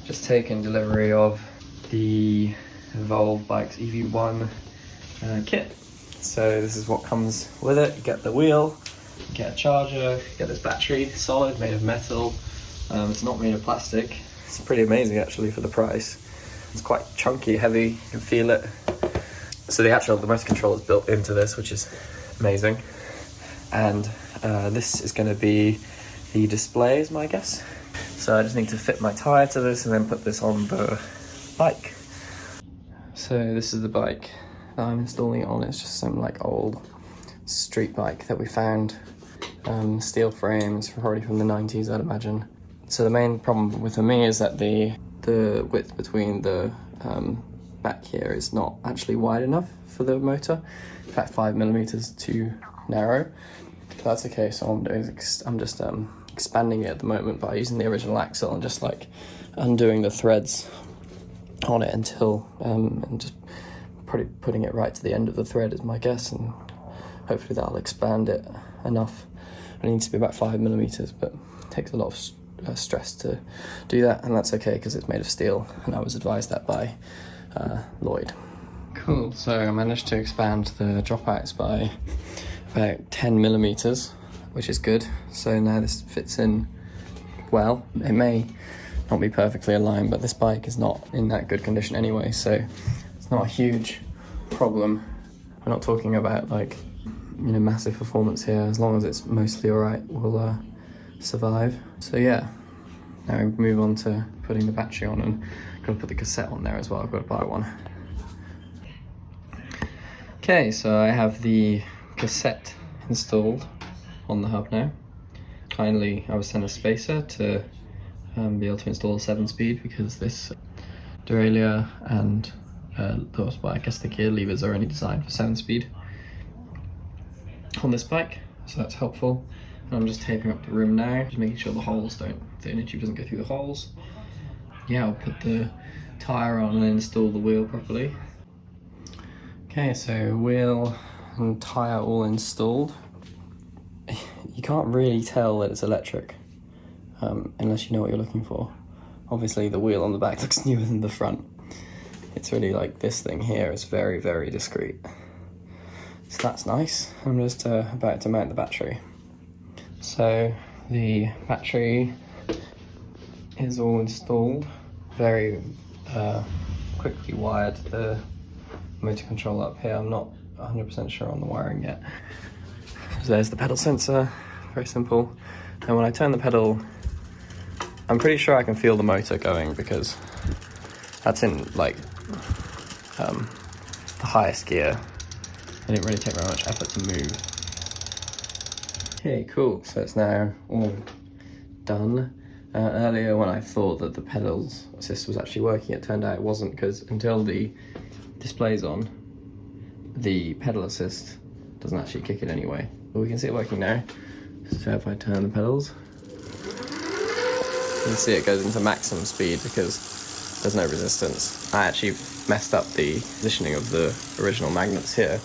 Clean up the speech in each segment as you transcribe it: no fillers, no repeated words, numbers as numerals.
just taken delivery of the Evolve Bikes eV1 kit. So this is what comes with it. You get the wheel, you get a charger, you get this battery, solid, made of metal. It's not made of plastic. It's pretty amazing actually for the price. It's quite chunky, heavy, you can feel it. So the motor control is built into this, which is amazing. And this is going to be the display, is my guess. So I just need to fit my tyre to this and then put this on the bike. So this is the bike that I'm installing it on. It's just some like old street bike that we found. Steel frames, probably from the 90s, I'd imagine. So the main problem for me is that the width between the back here is not actually wide enough for the motor. In fact, 5mm too narrow. But that's okay, so I'm just expanding it at the moment by using the original axle and just like undoing the threads on it until and just putting it right to the end of the thread is my guess, and hopefully that'll expand it enough. It needs to be about 5mm, but it takes a lot of stress to do that, and that's okay because it's made of steel, and I was advised that by Lloyd. Cool, so I managed to expand the dropouts by about 10mm, which is good. So now this fits in well. It may not be perfectly aligned, but this bike is not in that good condition anyway, so it's not a huge problem. We're not talking about like, you know, massive performance here. As long as it's mostly all right, we'll survive. So yeah, now we move on to putting the battery on, and I'm gonna put the cassette on there as well. I've got to buy one. Okay, so I have the cassette installed on the hub now. Finally, I was sent a spacer to be able to install a 7-speed, because this derailleur and I guess the gear levers are only designed for 7-speed on this bike, so that's helpful. And I'm just taping up the rim now, just making sure the inner tube doesn't go through the holes. Yeah, I'll put the tyre on and install the wheel properly. Okay, so wheel and tyre all installed. You can't really tell that it's electric unless you know what you're looking for. Obviously the wheel on the back looks newer than the front. It's really like this thing here is very, very discreet. So that's nice. I'm just about to mount the battery. So the battery is all installed. Very quickly wired the motor control up here. I'm not 100% sure on the wiring yet. So there's the pedal sensor, very simple. And when I turn the pedal, I'm pretty sure I can feel the motor going, because that's in like the highest gear. It didn't really take very much effort to move. Okay, cool, so it's now all done. Earlier when I thought that the pedals assist was actually working, it turned out it wasn't, because until the display's on, the pedal assist doesn't actually kick in anyway. But we can see it working now. So if I turn the pedals, you can see it goes into maximum speed because there's no resistance. I actually messed up the positioning of the original magnets here.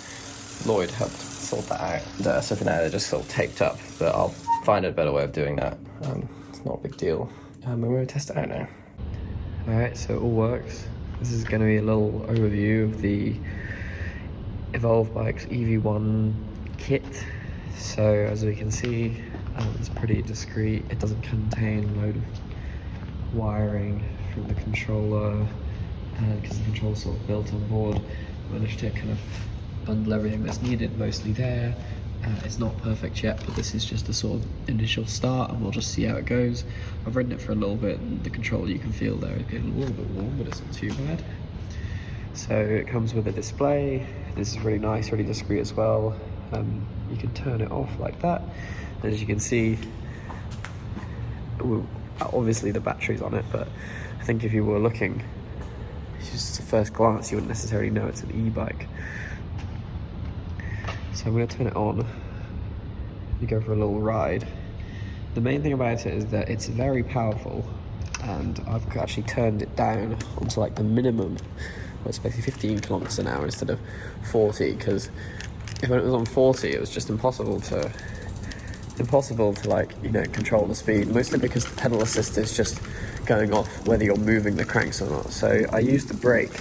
Lloyd helped sort that out. So for now they're just sort of taped up, but I'll find a better way of doing that. It's not a big deal. We're going to test it out now. Alright, so it all works. This is going to be a little overview of the Evolve Bikes eV1 kit. So as we can see, it's pretty discreet. It doesn't contain a load of wiring from the controller, because the controller's sort of built on board. I managed to kind of bundle everything that's needed mostly there. It's not perfect yet, but this is just a sort of initial start, and we'll just see how it goes. I've ridden it for a little bit, and the controller you can feel there is getting a little bit warm, but it's not too bad. So it comes with a display. This is really nice, really discreet as well. You can turn it off like that. As you can see, obviously the battery's on it, but I think if you were looking, just at first glance, you wouldn't necessarily know it's an e-bike. So I'm going to turn it on. You go for a little ride. The main thing about it is that it's very powerful, and I've actually turned it down onto like the minimum. Well, it's basically 15 kilometers an hour instead of 40, because if it was on 40, it was just impossible to impossible to, like, you know, control the speed, mostly because the pedal assist is just going off whether you're moving the cranks or not. So I use the brake,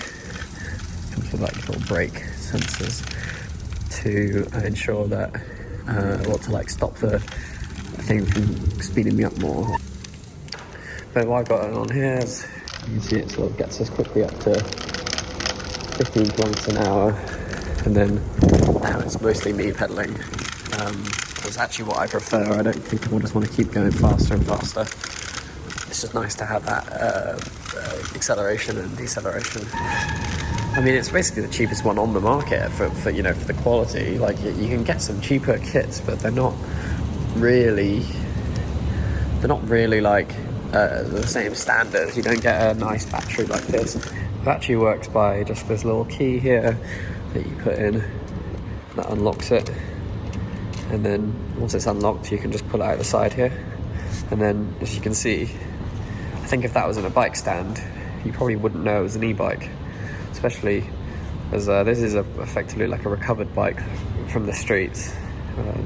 comes with like little brake sensors to ensure that, to like stop the thing from speeding me up more. But what I've got it on here is, you can see it sort of gets us quickly up to 15 kilometers an hour, and then now it's mostly me pedaling. It's actually what I prefer. I don't think I just want to keep going faster and faster. It's just nice to have that acceleration and deceleration. I mean, it's basically the cheapest one on the market for you know, for the quality. Like, you can get some cheaper kits, but they're not really like the same standards. You don't get a nice battery like this. It actually works by just this little key here that you put in that unlocks it, and then once it's unlocked you can just pull it out the side here, and then as you can see, I think if that was in a bike stand you probably wouldn't know it was an e-bike, especially as this is effectively like a recovered bike from the streets.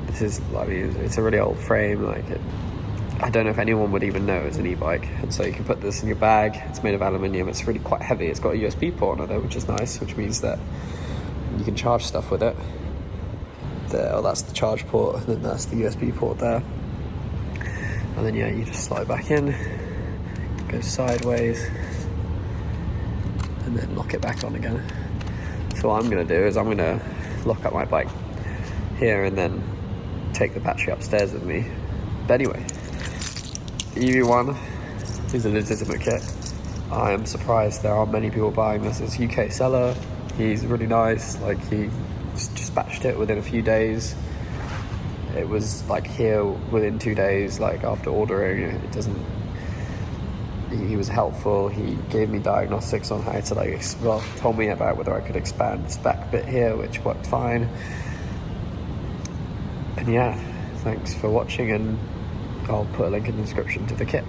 This is, I mean, it's a really old frame, like I don't know if anyone would even know it's an e-bike. And so you can put this in your bag. It's made of aluminium. It's really quite heavy. It's got a USB port on it, which is nice, which means that you can charge stuff with it. There, that's the charge port, and then that's the USB port there. And then, yeah, you just slide back in, go sideways, and then lock it back on again. So what I'm going to do is I'm going to lock up my bike here and then take the battery upstairs with me. But anyway, eV1 is a legitimate kit. I am surprised there aren't many people buying this. It's a UK seller. He's really nice. Like, he dispatched it within a few days. It was like here within 2 days, like after ordering. It doesn't. He was helpful. He gave me diagnostics on how to, like, told me about whether I could expand this back bit here, which worked fine. And yeah, thanks for watching, and I'll put a link in the description to the kit.